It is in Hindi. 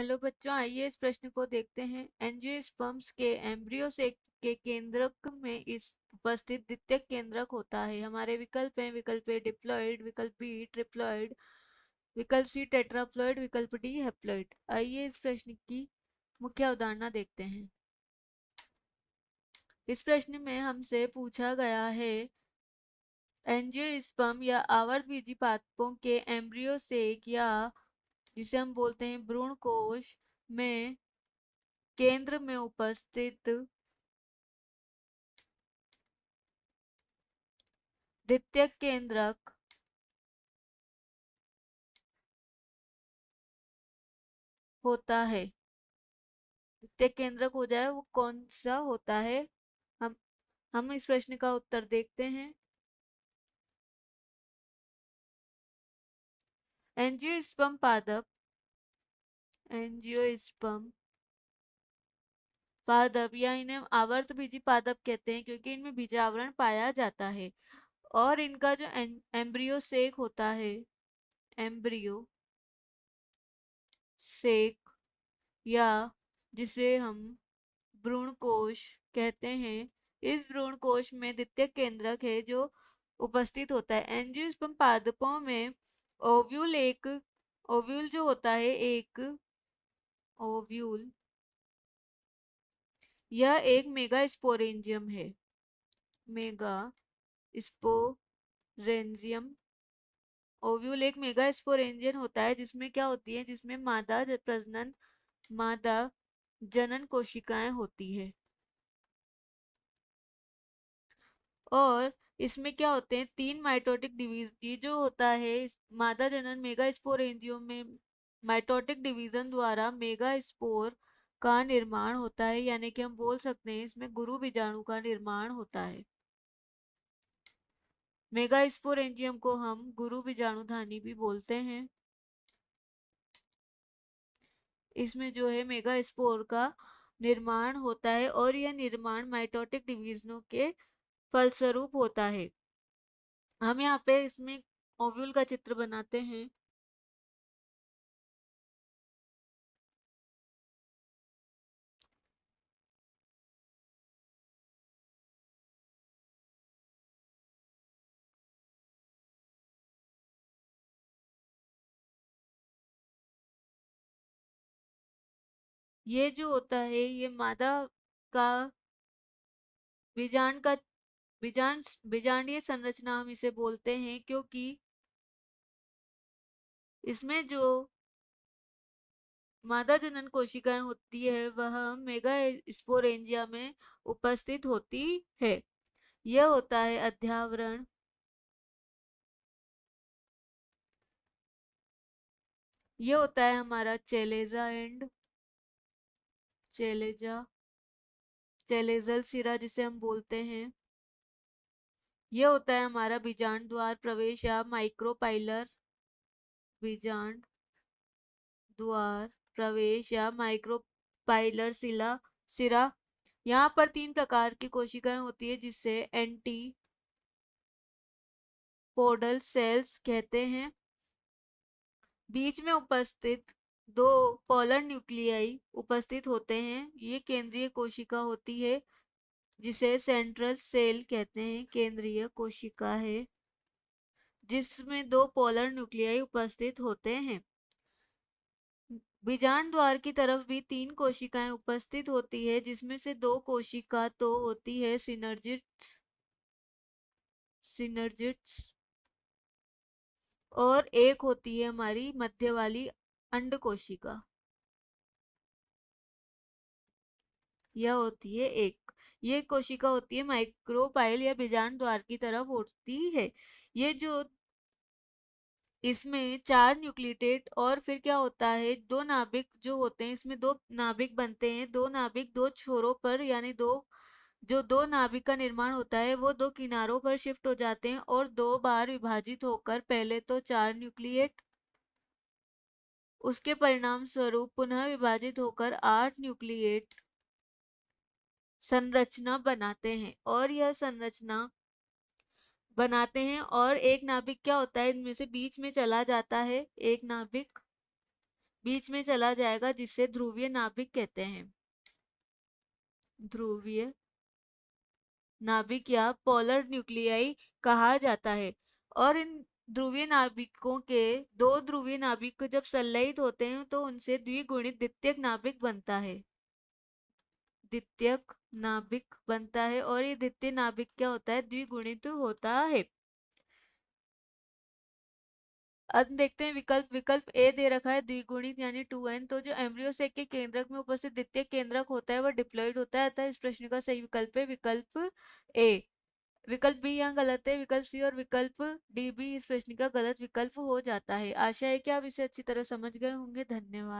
हेलो बच्चों, आइए इस प्रश्न को देखते हैं। एंजियोस्पर्म्स के एम्ब्रियो से के केंद्रक में इस उपस्थित द्वितीयक केंद्रक होता है। हमारे विकल्प हैं: विकल्प ए डिप्लॉइड, विकल्प बी ट्रिप्लॉइड, विकल्प सी टेट्राप्लॉइड, विकल्प डी हैप्लॉइड। आइए इस प्रश्न की मुख्य अवधारणा देखते हैं। इस प्रश्न में हमसे पूछा गया है एंजियोस्पर्म या आवर्तबीजी पादपों के एम्ब्रियो से या जिसे हम बोलते हैं भ्रूण कोश में केंद्र में उपस्थित द्वितीयक केंद्रक होता है। द्वितीयक केंद्रक हो जाए वो कौन सा होता है? हम हम इस प्रश्न का उत्तर देखते हैं। एंजियोस्पर्म पादप एंजियोस्पर्म पादप या इन्हें आवर्तबीजी पादप कहते हैं क्योंकि इनमें बीजावरण पाया जाता है और इनका जो एम्ब्रियो सेक होता है, एम्ब्रियो सेक या जिसे हम भ्रूण कोश कहते हैं, इस भ्रूण कोश में द्वितीयक केंद्रक है जो उपस्थित होता है। एंजियोस्पर्म पादपों में ओव्यूल जो होता है एक ओव्यूल, यह एक मेगा स्पोरेंजियम है। मेगा स्पोरेंजियम ओव्यूल एक मेगा स्पोरेंजियम होता है जिसमें क्या होती है, जिसमें मादा जनन कोशिकाएं होती है और इसमें क्या होते हैं तीन माइटोटिक डिवीजन। ये जो होता है मादा जनन मेगा स्पोरेंजियम में माइटोटिक डिवीजन द्वारा मेगा स्पोर का निर्माण होता है, यानी कि हम बोल सकते हैं इसमें गुरु बीजाणु का निर्माण होता है। मेगा स्पोरेंजियम को हम गुरु बीजाणुधानी भी बोलते हैं। इसमें जो है मेगा स्पोर का निर्माण होता है और यह निर्माण माइटोटिक डिवीजनों के फलस्वरूप होता है। हम यहाँ पे इसमें ओव्यूल का चित्र बनाते हैं। ये जो होता है ये मादा का बीजांड का बीजांडीय संरचना हम इसे बोलते हैं क्योंकि इसमें जो मादा जनन कोशिकाएं होती है वह मेगा स्पोरेंजिया में उपस्थित होती है। यह होता है अध्यावरण, यह होता है हमारा चेलेजा एंड चेलेजा चेलेजल सिरा जिसे हम बोलते हैं। यह होता है हमारा बीजांड द्वार प्रवेश या माइक्रोपाइलर बीजांड द्वार प्रवेश या माइक्रोपाइलर सिरा। यहाँ पर तीन प्रकार की कोशिकाएं होती है जिसे एंटी पोडल सेल्स कहते हैं। बीच में उपस्थित दो पोलर न्यूक्लियाई उपस्थित होते हैं। ये केंद्रीय कोशिका होती है जिसे सेंट्रल सेल कहते हैं। केंद्रीय कोशिका है जिसमें दो पोलर न्यूक्लियाई उपस्थित होते हैं। बीजांड द्वार की तरफ भी तीन कोशिकाएं उपस्थित होती है जिसमें से दो कोशिका तो होती है सिनर्जिट्स और एक होती है हमारी मध्य वाली अंड कोशिका। यह होती है एक, ये कोशिका होती है माइक्रोपाइल या बीजांड द्वार की तरफ होती है। ये जो इसमें चार न्यूक्लियोटाइड और फिर क्या होता है दो नाभिक जो होते हैं, इसमें दो नाभिक बनते हैं। दो नाभिक दो छोरों पर यानी दो नाभिक का निर्माण होता है वो दो किनारों पर शिफ्ट हो जाते हैं और दो बार विभाजित होकर पहले तो चार न्यूक्लिएट, उसके परिणाम स्वरूप पुनः विभाजित होकर आठ न्यूक्लिएट संरचना बनाते हैं और यह संरचना बनाते हैं और एक नाभिक क्या होता है इनमें से बीच में चला जाता है। एक नाभिक बीच में चला जाएगा, जिसे ध्रुवीय नाभिक कहते हैं। ध्रुवीय नाभिक या पोलर न्यूक्लियाई कहा जाता है। और इन ध्रुवीय नाभिकों के दो ध्रुवीय नाभिक जब संलयित होते हैं तो उनसे द्विगुणित द्वितीयक नाभिक बनता है। द्वितीयक नाभिक बनता है और ये द्वितीय नाभिक क्या होता है, द्विगुणित होता है। अब देखते हैं विकल्प। विकल्प ए दे रखा है द्विगुणित यानी 2n। तो जो एम्ब्रियो सेक के केंद्रक में उपस्थित द्वितीय केंद्रक होता है वह डिप्लॉइड होता है, अतः इस प्रश्न का सही विकल्प है विकल्प ए। विकल्प बी यहाँ गलत है। विकल्प सी और विकल्प डी भी इस प्रश्न का गलत विकल्प हो जाता है। आशा है कि आप इसे अच्छी तरह समझ गए होंगे। धन्यवाद।